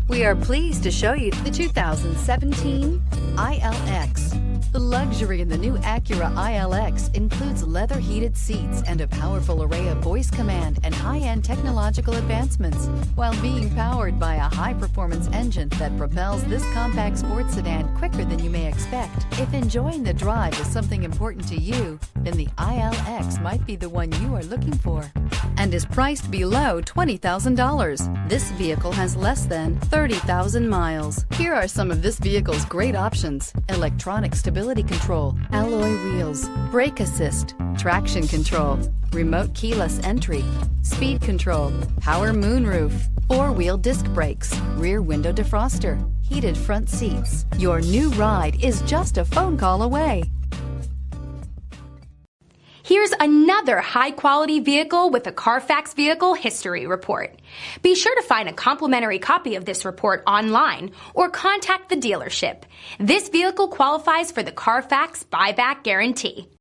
We are pleased to show you the 2017 ILX. The luxury in the new Acura ILX includes leather heated seats and a powerful array of voice command and high-end technological advancements, while being powered by a high-performance engine that propels this compact sports sedan quicker than you may expect. If enjoying the drive is something important to you, then the ILX might be the one you are looking for, and is priced below $20,000. This vehicle has less than 30,000 miles. Here are some of this vehicle's great options: electronic stability control, alloy wheels, brake assist, traction control, remote keyless entry, speed control, power moonroof, four-wheel disc brakes, rear window defroster, heated front seats. Your new ride is just a phone call away. Here's another high-quality vehicle with a Carfax Vehicle History Report. Be sure to find a complimentary copy of this report online or contact the dealership. This vehicle qualifies for the Carfax Buyback Guarantee.